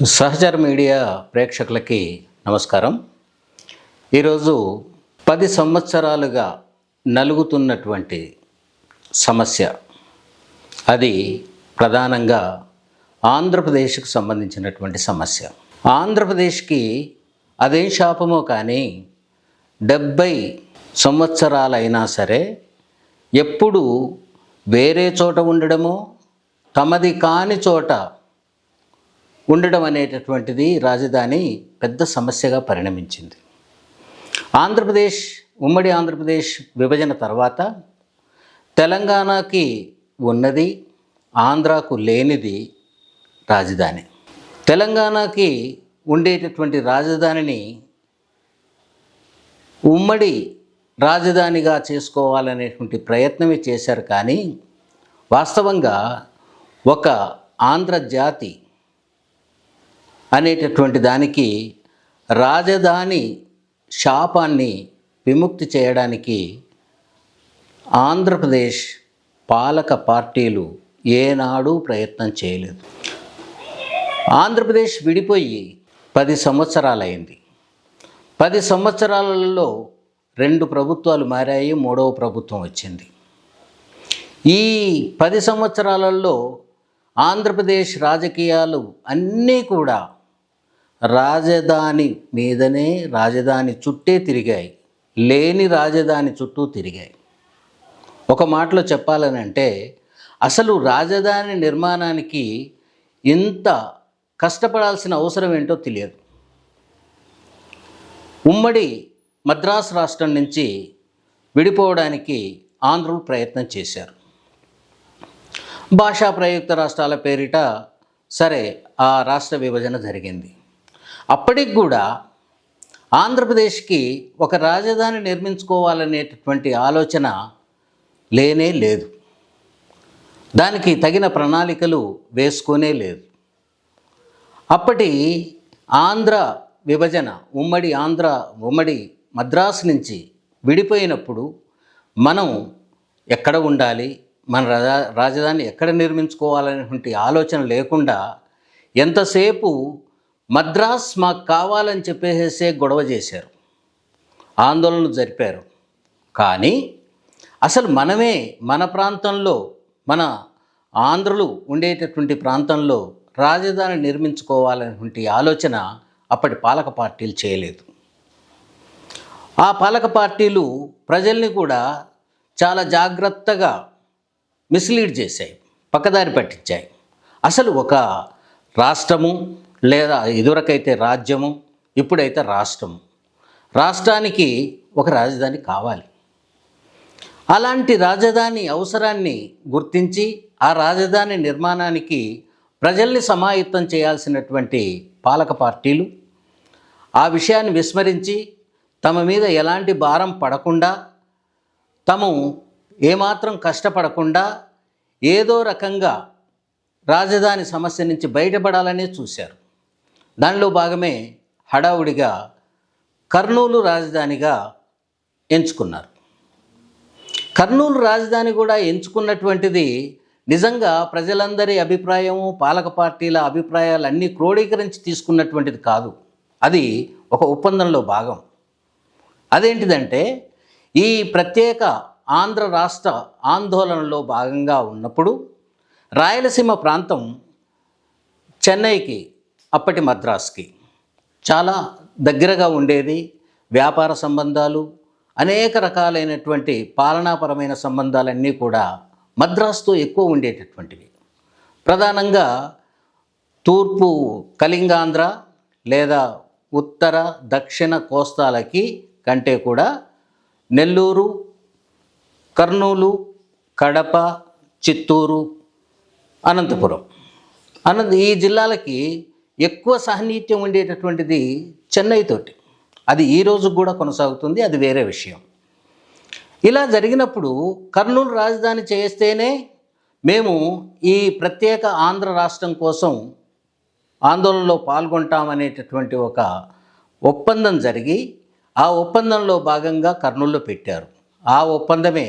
సహచర మీడియా ప్రేక్షకులకి నమస్కారం. ఈరోజు 10 సంవత్సరాలుగా నలుగుతున్నటువంటి సమస్య, అది ప్రధానంగా ఆంధ్రప్రదేశ్కు సంబంధించినటువంటి సమస్య. ఆంధ్రప్రదేశ్కి అదేం శాపమో కానీ 70 సంవత్సరాలైనా సరే ఎప్పుడు వేరే చోట ఉండడమో, తమది కాని చోట ఉండడం అనేటటువంటిది రాజధాని పెద్ద సమస్యగా పరిణమించింది. ఉమ్మడి ఆంధ్రప్రదేశ్ విభజన తర్వాత తెలంగాణకి ఉన్నది, ఆంధ్రాకు లేనిది రాజధాని. తెలంగాణకి ఉండేటటువంటి రాజధానిని ఉమ్మడి రాజధానిగా చేసుకోవాలనేటువంటి ప్రయత్నమే చేశారు. కానీ వాస్తవంగా ఒక ఆంధ్ర జాతి అనేటటువంటి దానికి రాజధాని శాపాన్ని విముక్తి చేయడానికి ఆంధ్రప్రదేశ్ పాలక పార్టీలు ఏనాడూ ప్రయత్నం చేయలేదు. ఆంధ్రప్రదేశ్ విడిపోయి 10 సంవత్సరాలైంది. 10 సంవత్సరాలలో 2 ప్రభుత్వాలు మారాయి, 3వ ప్రభుత్వం వచ్చింది. ఈ 10 సంవత్సరాలలో ఆంధ్రప్రదేశ్ రాజకీయాలు అన్నీ కూడా రాజధాని మీదనే, రాజధాని చుట్టే తిరిగాయి, లేని రాజధాని చుట్టూ తిరిగాయి. ఒక మాటలో చెప్పాలనంటే అసలు రాజధాని నిర్మాణానికి ఇంత కష్టపడాల్సిన అవసరం ఏంటో తెలియదు. ఉమ్మడి మద్రాసు రాష్ట్రం నుంచి విడిపోవడానికి ఆంధ్రులు ప్రయత్నం చేశారు. భాషా ప్రయుక్త రాష్ట్రాల పేరిట సరే ఆ రాష్ట్ర విభజన జరిగింది. అప్పటికి కూడా ఆంధ్రప్రదేశ్కి ఒక రాజధాని నిర్మించుకోవాలనేటటువంటి ఆలోచన లేనే లేదు. దానికి తగిన ప్రణాళికలు వేసుకునే లేదు. అప్పటి ఆంధ్ర విభజన, ఉమ్మడి మద్రాసు నుంచి విడిపోయినప్పుడు మనం ఎక్కడ ఉండాలి, మన రాజధాని ఎక్కడ నిర్మించుకోవాలనేటువంటి ఆలోచన లేకుండా ఎంతసేపు మద్రాస్ మాకు కావాలని చెప్పేసే గొడవ చేశారు, ఆందోళనలు జరిపారు. కానీ అసలు మనమే మన ప్రాంతంలో, మన ఆంధ్రులు ఉండేటటువంటి ప్రాంతంలో రాజధాని నిర్మించుకోవాలనేటువంటి ఆలోచన అప్పటి పాలక పార్టీలు చేయలేదు. ఆ పాలక పార్టీలు ప్రజల్ని కూడా చాలా జాగ్రత్తగా మిస్లీడ్ చేశాయి, పక్కదారి పట్టించాయి. అసలు ఒక రాష్ట్రము, లేదా ఇదివరకైతే రాజ్యము, ఇప్పుడైతే రాష్ట్రము, రాష్ట్రానికి ఒక రాజధాని కావాలి. అలాంటి రాజధాని అవసరాన్ని గుర్తించి ఆ రాజధాని నిర్మాణానికి ప్రజల్ని సమాయత్తం చేయాల్సినటువంటి పాలక పార్టీలు ఆ విషయాన్ని విస్మరించి తమ మీద ఎలాంటి భారం పడకుండా, తాము ఏమాత్రం కష్టపడకుండా ఏదో రకంగా రాజధాని సమస్య నుంచి బయటపడాలనే చూశారు. దానిలో భాగమే హడావుడిగా కర్నూలు రాజధానిగా ఎంచుకున్నారు. కర్నూలు రాజధాని కూడా ఎంచుకున్నటువంటిది నిజంగా ప్రజలందరి అభిప్రాయము, పాలక పార్టీల అభిప్రాయాలన్నీ క్రోడీకరించి తీసుకున్నటువంటిది కాదు. అది ఒక ఒప్పందంలో భాగం. అదేంటిదంటే, ఈ ప్రత్యేక ఆంధ్ర రాష్ట్ర ఆందోళనలో భాగంగా ఉన్నప్పుడు రాయలసీమ ప్రాంతం చెన్నైకి, అప్పటి మద్రాస్కి చాలా దగ్గరగా ఉండేది. వ్యాపార సంబంధాలు, అనేక రకాలైనటువంటి పాలనాపరమైన సంబంధాలన్నీ కూడా మద్రాసుతో ఎక్కువ ఉండేటటువంటివి. ప్రధానంగా తూర్పు కళింగాంధ్ర లేదా ఉత్తర దక్షిణ కోస్తాలకి కంటే కూడా నెల్లూరు, కర్నూలు, కడప, చిత్తూరు, అనంతపురం ఈ జిల్లాలకి ఎక్కువ సాన్నిహిత్యం ఉండేటటువంటిది చెన్నై తోటి. అది ఈ రోజు కూడా కొనసాగుతుంది, అది వేరే విషయం. ఇలా జరిగినప్పుడు కర్నూలు రాజధాని చేస్తేనే మేము ఈ ప్రత్యేక ఆంధ్ర రాష్ట్రం కోసం ఆందోళనలో పాల్గొంటామనేటటువంటి ఒక ఒప్పందం జరిగి, ఆ ఒప్పందంలో భాగంగా కర్నూలులో పెట్టారు. ఆ ఒప్పందమే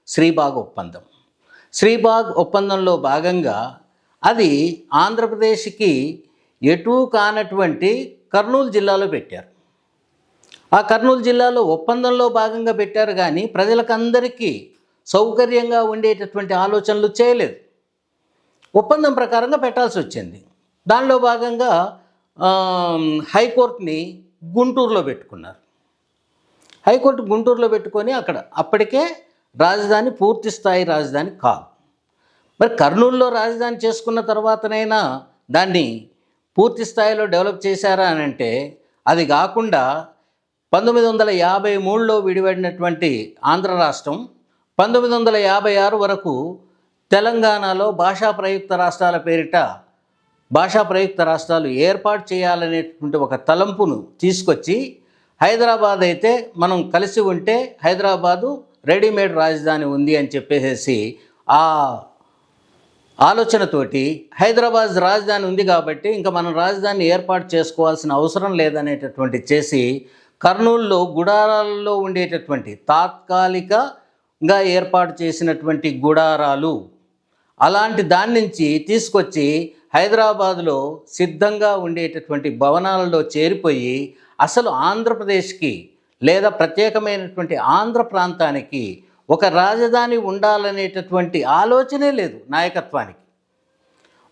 శ్రీబాగ్ ఒప్పందం. శ్రీబాగ్ ఒప్పందంలో భాగంగా అది ఆంధ్రప్రదేశ్కి ఎటూ కానటువంటి కర్నూలు జిల్లాలో పెట్టారు. ఆ కర్నూలు జిల్లాలో ఒప్పందంలో భాగంగా పెట్టారు, కానీ ప్రజలకందరికీ సౌకర్యంగా ఉండేటటువంటి ఆలోచనలు చేయలేదు. ఒప్పందం ప్రకారంగా పెట్టాల్సి వచ్చింది. దానిలో భాగంగా హైకోర్టుని గుంటూరులో పెట్టుకున్నారు. హైకోర్టు గుంటూరులో పెట్టుకొని అక్కడ అప్పటికే రాజధాని పూర్తి స్థాయి రాజధాని కాదు. మరి కర్నూలులో రాజధాని చేసుకున్న తర్వాతనైనా దాన్ని పూర్తి స్థాయిలో డెవలప్ చేశారా అని అంటే అది కాకుండా 1953లో విడిపడినటువంటి ఆంధ్ర రాష్ట్రం 1956 వరకు తెలంగాణలో భాషా ప్రయుక్త రాష్ట్రాల పేరిట భాషా ప్రయుక్త రాష్ట్రాలు ఏర్పాటు చేయాలనేటువంటి ఒక తలంపును తీసుకొచ్చి హైదరాబాద్ అయితే మనం కలిసి ఉంటే హైదరాబాదు రెడీమేడ్ రాజధాని ఉంది అని చెప్పేసి ఆ ఆలోచనతోటి హైదరాబాద్ రాజధాని ఉంది కాబట్టి ఇంకా మనం రాజధాని ఏర్పాటు చేసుకోవాల్సిన అవసరం లేదనేటటువంటి చేసి కర్నూలులో గుడారాలలో ఉండేటటువంటి తాత్కాలికంగా ఏర్పాటు చేసినటువంటి గుడారాలు అలాంటి దాని నుంచి తీసుకొచ్చి హైదరాబాదులో సిద్ధంగా ఉండేటటువంటి భవనాలలో చేరిపోయి అసలు ఆంధ్రప్రదేశ్కి లేదా ప్రత్యేకమైనటువంటి ఆంధ్ర ప్రాంతానికి ఒక రాజధాని ఉండాలనేటటువంటి ఆలోచనే లేదు నాయకత్వానికి.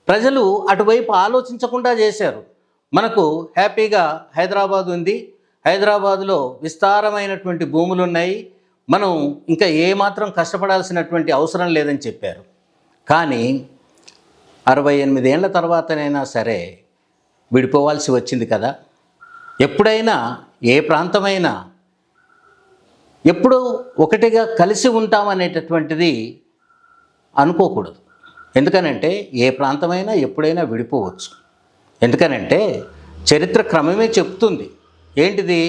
ప్రజలు అటువైపు ఆలోచించకుండా చేశారు. మనకు హ్యాపీగా హైదరాబాద్ ఉంది, హైదరాబాదులో విస్తారమైనటువంటి భూములు ఉన్నాయి, మనం ఇంకా ఏమాత్రం కష్టపడాల్సినటువంటి అవసరం లేదని చెప్పారు. కానీ 68 ఏళ్ల తర్వాతనైనా సరే విడిపోవాల్సి వచ్చింది కదా. ఎప్పుడైనా ఏ ప్రాంతమైనా ఎప్పుడూ ఒకటిగా కలిసి ఉంటామనేటటువంటిది అనుకోకూడదు. ఎందుకనంటే ఏ ప్రాంతమైనా ఎప్పుడైనా విడిపోవచ్చు. ఎందుకనంటే చరిత్ర క్రమమే చెప్తుంది. ఏంటిది?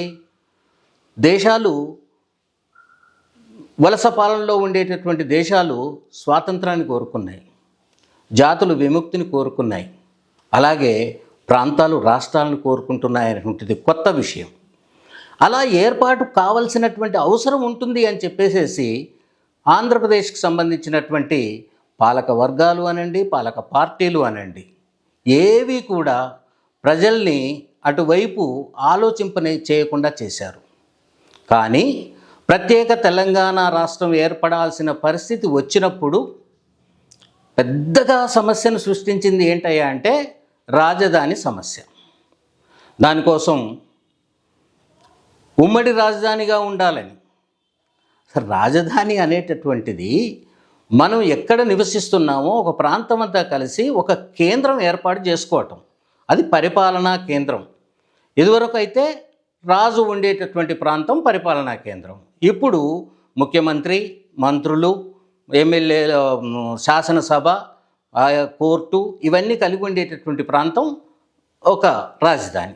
దేశాలు వలస పాలనలో ఉండేటటువంటి దేశాలు స్వాతంత్రాన్ని కోరుకున్నాయి, జాతులు విముక్తిని కోరుకున్నాయి, అలాగే ప్రాంతాలు రాష్ట్రాలను కోరుకుంటున్నాయి అనేటువంటిది కొత్త విషయం. అలా ఏర్పాటు కావలసినటువంటి అవసరం ఉంటుంది అని చెప్పేసేసి ఆంధ్రప్రదేశ్కి సంబంధించినటువంటి పాలక వర్గాలు అనండి, పాలక పార్టీలు అనండి, ఏవి కూడా ప్రజల్ని అటువైపు ఆలోచింపనే చేయకుండా చేశారు. కానీ ప్రత్యేక తెలంగాణ రాష్ట్రం ఏర్పడాల్సిన పరిస్థితి వచ్చినప్పుడు పెద్దగా సమస్యను సృష్టించింది ఏంటయ్యా అంటే రాజధాని సమస్య. దానికోసం ఉమ్మడి రాజధానిగా ఉండాలని, రాజధాని అనేటటువంటిది మనం ఎక్కడ నివసిస్తున్నామో ఒక ప్రాంతం అంతా కలిసి ఒక కేంద్రం ఏర్పాటు చేసుకోవటం, అది పరిపాలనా కేంద్రం. ఇదివరకు అయితే రాజు ఉండేటటువంటి ప్రాంతం పరిపాలనా కేంద్రం. ఇప్పుడు ముఖ్యమంత్రి, మంత్రులు, ఎమ్మెల్యే, శాసనసభ, కోర్టు ఇవన్నీ కలిగి ఉండేటటువంటి ప్రాంతం ఒక రాజధాని.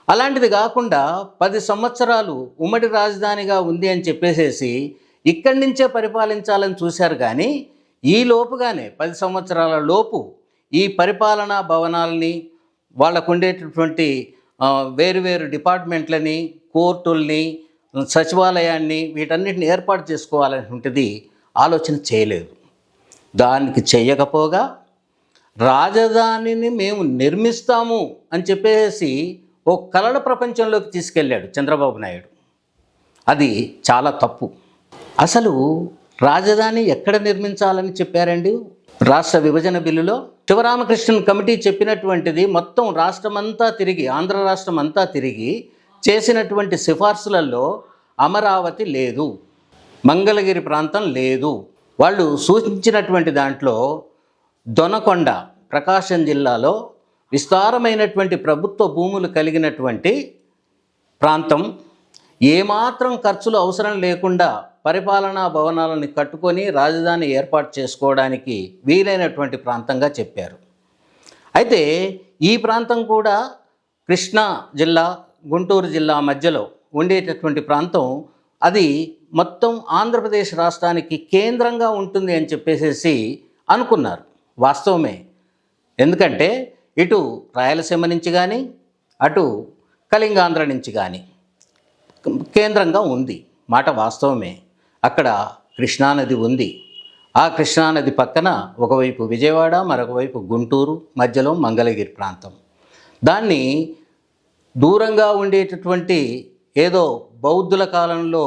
అలాంటిది కాకుండా 10 సంవత్సరాలు ఉమ్మడి రాజధానిగా ఉంది అని చెప్పేసేసి ఇక్కడి నుంచే పరిపాలించాలని చూశారు. కానీ ఈ లోపుగానే 10 సంవత్సరాల లోపు ఈ పరిపాలనా భవనాలని, వాళ్ళకు ఉండేటటువంటి వేరువేరు డిపార్ట్మెంట్లని, కోర్టుల్ని, సచివాలయాన్ని, వీటన్నిటిని ఏర్పాటు చేసుకోవాలనేటువంటిది ఆలోచన చేయలేదు. దానికి చేయకపోగా రాజధానిని మేము నిర్మిస్తాము అని చెప్పేసి ఓ కలల ప్రపంచంలోకి తీసుకెళ్ళాడు చంద్రబాబు నాయుడు. అది చాలా తప్పు. అసలు రాజధాని ఎక్కడ నిర్మించాలని చెప్పారండి? రాష్ట్ర విభజన బిల్లులో శివరామకృష్ణన్ కమిటీ చెప్పినటువంటిది మొత్తం రాష్ట్రమంతా తిరిగి, ఆంధ్ర రాష్ట్రం అంతా తిరిగి చేసినటువంటి సిఫార్సులలో అమరావతి లేదు, మంగళగిరి ప్రాంతం లేదు. వాళ్ళు సూచించినటువంటి దాంట్లో దొనకొండ, ప్రకాశం జిల్లాలో విస్తారమైనటువంటి ప్రభుత్వ భూములు కలిగినటువంటి ప్రాంతం, ఏమాత్రం ఖర్చులు అవసరం లేకుండా పరిపాలనా భవనాలను కట్టుకొని రాజధాని ఏర్పాటు చేసుకోవడానికి వీలైనటువంటి ప్రాంతంగా చెప్పారు. అయితే ఈ ప్రాంతం కూడా కృష్ణా జిల్లా, గుంటూరు జిల్లా మధ్యలో ఉండేటటువంటి ప్రాంతం. అది మొత్తం ఆంధ్రప్రదేశ్ రాష్ట్రానికి కేంద్రంగా ఉంటుంది అని చెప్పేసేసి అనుకున్నారు. వాస్తవమే. ఎందుకంటే ఇటు రాయలసీమ నుంచి కానీ అటు కళింగాంధ్ర నుంచి కానీ కేంద్రంగా ఉంది, మాట వాస్తవమే. అక్కడ కృష్ణానది ఉంది. ఆ కృష్ణానది పక్కన ఒకవైపు విజయవాడ, మరొక వైపు గుంటూరు, మధ్యలో మంగళగిరి ప్రాంతం. దాన్ని దూరంగా ఉండేటటువంటి ఏదో బౌద్ధుల కాలంలో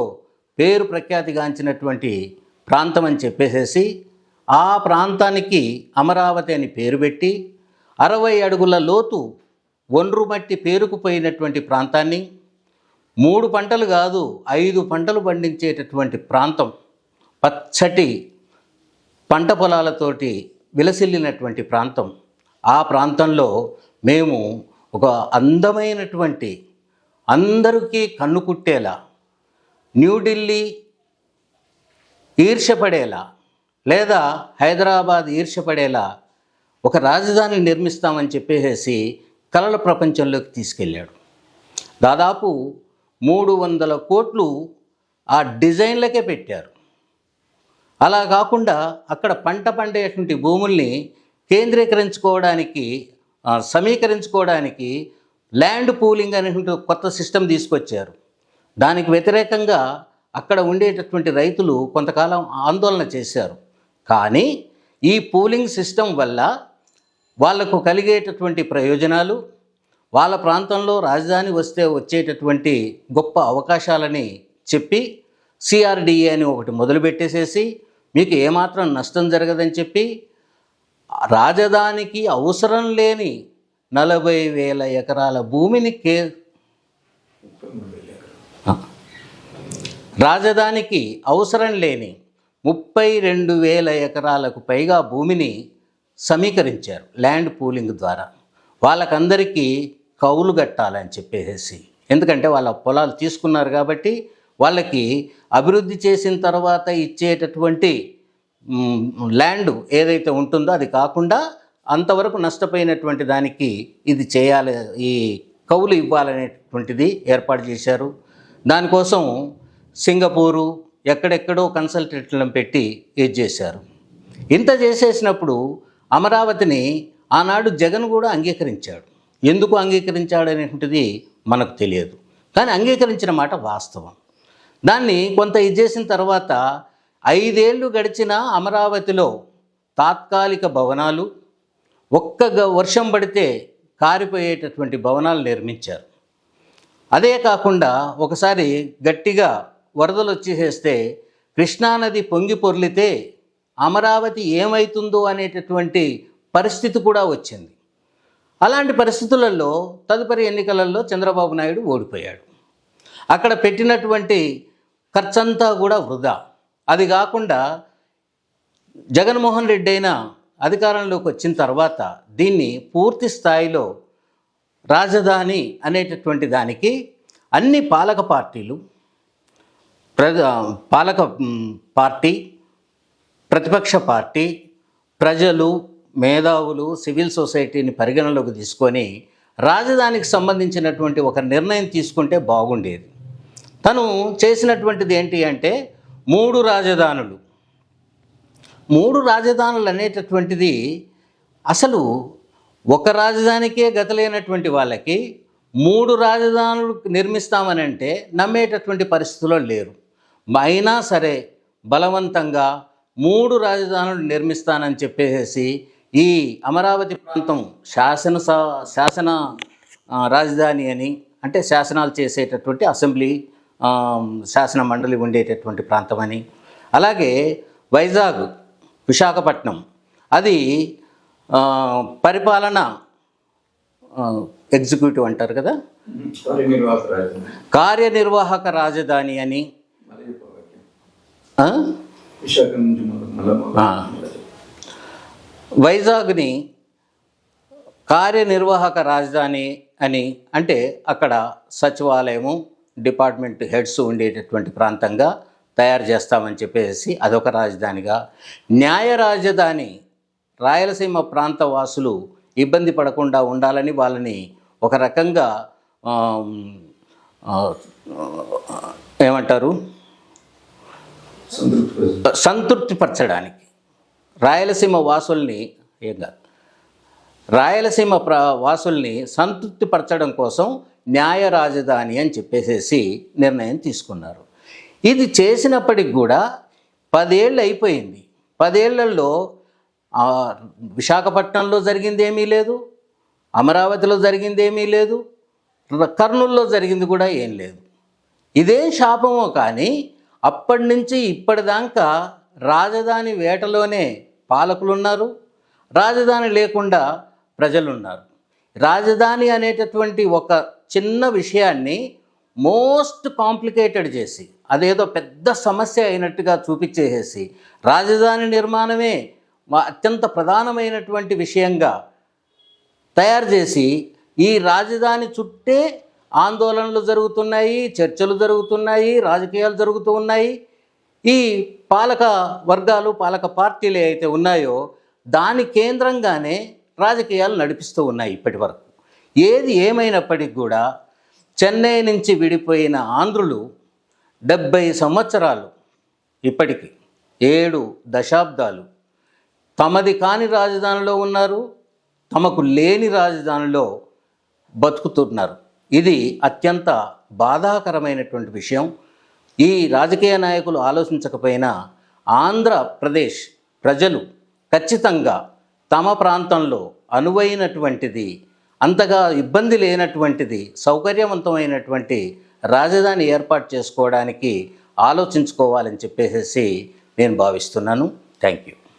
పేరు ప్రఖ్యాతిగాంచినటువంటి ప్రాంతం అని చెప్పేసేసి ఆ ప్రాంతానికి అమరావతి అని పేరు పెట్టి 60 అడుగుల లోతు ఒండ్రు మట్టి పేరుకుపోయినటువంటి ప్రాంతాన్ని 3 పంటలు కాదు 5 పంటలు పండించేటటువంటి ప్రాంతం, పచ్చటి పంట పొలాలతోటి విలసిల్లినటువంటి ప్రాంతం. ఆ ప్రాంతంలో మేము ఒక అందమైనటువంటి అందరికీ కన్ను కుట్టేలా, న్యూఢిల్లీ ఈర్ష్యపడేలా లేదా హైదరాబాద్ ఈర్ష్యపడేలా ఒక రాజధాని నిర్మిస్తామని చెప్పేసి కలల ప్రపంచంలోకి తీసుకెళ్ళాడు. దాదాపు 300 కోట్లు ఆ డిజైన్లకే పెట్టారు. అలా కాకుండా అక్కడ పంట పండేటువంటి భూముల్ని కేంద్రీకరించుకోవడానికి సమీకరించుకోవడానికి ల్యాండ్ పూలింగ్ అనేటువంటి కొత్త సిస్టమ్ తీసుకొచ్చారు. దానికి వ్యతిరేకంగా అక్కడ ఉండేటటువంటి రైతులు కొంతకాలం ఆందోళన చేశారు. కానీ ఈ పూలింగ్ సిస్టమ్ వల్ల వాళ్లకు కలిగేటటువంటి ప్రయోజనాలు, వాళ్ళ ప్రాంతంలో రాజధాని వస్తే వచ్చేటటువంటి గొప్ప అవకాశాలని చెప్పి సిఆర్డిఏ అని ఒకటి మొదలుపెట్టేసేసి మీకు ఏమాత్రం నష్టం జరగదని చెప్పి రాజధానికి అవసరం లేని 40,000 ఎకరాల భూమిని రాజధానికి అవసరం లేని 32,000 ఎకరాలకు పైగా భూమిని సమీకరించారు ల్యాండ్ పూలింగ్ ద్వారా. వాళ్ళకందరికీ కౌలు కట్టాలని చెప్పేసి, ఎందుకంటే వాళ్ళ పొలాలు తీసుకున్నారు కాబట్టి వాళ్ళకి అభివృద్ధి చేసిన తర్వాత ఇచ్చేటటువంటి ల్యాండ్ ఏదైతే ఉంటుందో అది కాకుండా అంతవరకు నష్టపోయినటువంటి దానికి ఇది చేయాలి, ఈ కౌలు ఇవ్వాలనేటువంటిది ఏర్పాటు చేశారు. దానికోసం సింగపూరు ఎక్కడెక్కడో కన్సల్టెంట్లను పెట్టి ఇది చేశారు. ఇంత చేసేసినప్పుడు అమరావతిని ఆనాడు జగన్ కూడా అంగీకరించాడు. ఎందుకు అంగీకరించాడు అనేటువంటిది మనకు తెలియదు, కానీ అంగీకరించిన మాట వాస్తవం. దాన్ని కొంత ఇది చేసిన తర్వాత 5 ఏళ్ళు గడిచిన అమరావతిలో తాత్కాలిక భవనాలు, ఒక్క వర్షం పడితే కారిపోయేటటువంటి భవనాలు నిర్మించారు. అదే కాకుండా ఒకసారి గట్టిగా వరదలు వచ్చేసేస్తే కృష్ణానది పొంగి పొర్లితే అమరావతి ఏమవుతుందో అనేటటువంటి పరిస్థితి కూడా వచ్చింది. అలాంటి పరిస్థితులలో తదుపరి ఎన్నికలలో చంద్రబాబు నాయుడు ఓడిపోయాడు. అక్కడ పెట్టినటువంటి ఖర్చంతా కూడా వృధా. అది కాకుండా జగన్మోహన్ రెడ్డి అయినా అధికారంలోకి వచ్చిన తర్వాత దీన్ని పూర్తి స్థాయిలో రాజధాని అనేటటువంటి దానికి అన్ని పాలక పార్టీలు, పాలక పార్టీ, ప్రతిపక్ష పార్టీ, ప్రజలు, మేధావులు, సివిల్ సొసైటీని పరిగణలోకి తీసుకొని రాజధానికి సంబంధించినటువంటి ఒక నిర్ణయం తీసుకుంటే బాగుండేది. తను చేసినటువంటిది ఏంటి అంటే 3 రాజధానులు. 3 రాజధానులు అనేటటువంటిది అసలు ఒక రాజధానికే గతలేనటువంటి వాళ్ళకి 3 రాజధానులు నిర్మిస్తామని అంటే నమ్మేటటువంటి పరిస్థితుల్లో లేరు. అయినా సరే బలవంతంగా 3 రాజధానులు నిర్మిస్తానని చెప్పేసి ఈ అమరావతి ప్రాంతం శాసన రాజధాని అని, అంటే శాసనాలు చేసేటటువంటి అసెంబ్లీ శాసన మండలి ఉండేటటువంటి ప్రాంతం అని, అలాగే వైజాగ్, విశాఖపట్నం అది పరిపాలన ఎగ్జిక్యూటివ్ అంటారు కదా, కార్యనిర్వాహక రాజధాని అని, వైజాగ్ని కార్యనిర్వాహక రాజధాని అని అంటే అక్కడ సచివాలయము, డిపార్ట్మెంట్ హెడ్స్ ఉండేటటువంటి ప్రాంతంగా తయారు చేస్తామని చెప్పేసి అదొక రాజధానిగా, న్యాయ రాజధాని రాయలసీమ ప్రాంత వాసులు ఇబ్బంది పడకుండా ఉండాలని వాళ్ళని ఒక రకంగా ఏమంటారు సంతృప్తిపరచడానికి రాయలసీమ వాసుల్ని రాయలసీమ వాసుల్ని సంతృప్తిపరచడం కోసం న్యాయ రాజధాని అని చెప్పేసేసి నిర్ణయం తీసుకున్నారు. ఇది చేసినప్పటికి కూడా 10 ఏళ్ళు అయిపోయింది. 10 ఏళ్లలో విశాఖపట్నంలో జరిగింది ఏమీ లేదు, అమరావతిలో జరిగింది ఏమీ లేదు, కర్నూలులో జరిగింది కూడా ఏం లేదు. ఇదే శాపమో కానీ అప్పటి నుంచి ఇప్పటిదాకా రాజధాని వేటలోనే పాలకులున్నారు, రాజధాని లేకుండా ప్రజలున్నారు. రాజధాని అనేటటువంటి ఒక చిన్న విషయాన్ని మోస్ట్ కాంప్లికేటెడ్ చేసి, అదేదో పెద్ద సమస్య అయినట్టుగా చూపించేసేసి, రాజధాని నిర్మాణమే అత్యంత ప్రధానమైనటువంటి విషయంగా తయారు చేసి ఈ రాజధాని చుట్టే ఆందోళనలు జరుగుతున్నాయి, చర్చలు జరుగుతున్నాయి, రాజకీయాలు జరుగుతూ ఉన్నాయి. ఈ పాలక వర్గాలు, పాలక పార్టీలు అయితే ఉన్నాయో దాని కేంద్రంగానే రాజకీయాలు నడిపిస్తూ ఉన్నాయి ఇప్పటి వరకు. ఏది ఏమైనప్పటికీ కూడా చెన్నై నుంచి విడిపోయిన ఆంధ్రులు 70 సంవత్సరాలు, ఇప్పటికి 7 దశాబ్దాలు తమది కాని రాజధానిలో ఉన్నారు, తమకు లేని రాజధానిలో బతుకుతున్నారు. ఇది అత్యంత బాధాకరమైనటువంటి విషయం. ఈ రాజకీయ నాయకులు ఆలోచించకపోయినా ఆంధ్రప్రదేశ్ ప్రజలు ఖచ్చితంగా తమ ప్రాంతంలో అనువైనటువంటిది, అంతగా ఇబ్బంది లేనటువంటిది, సౌకర్యవంతమైనటువంటి రాజధాని ఏర్పాటు చేసుకోవడానికి ఆలోచించుకోవాలని చెప్పేసి నేను భావిస్తున్నాను. Thank you.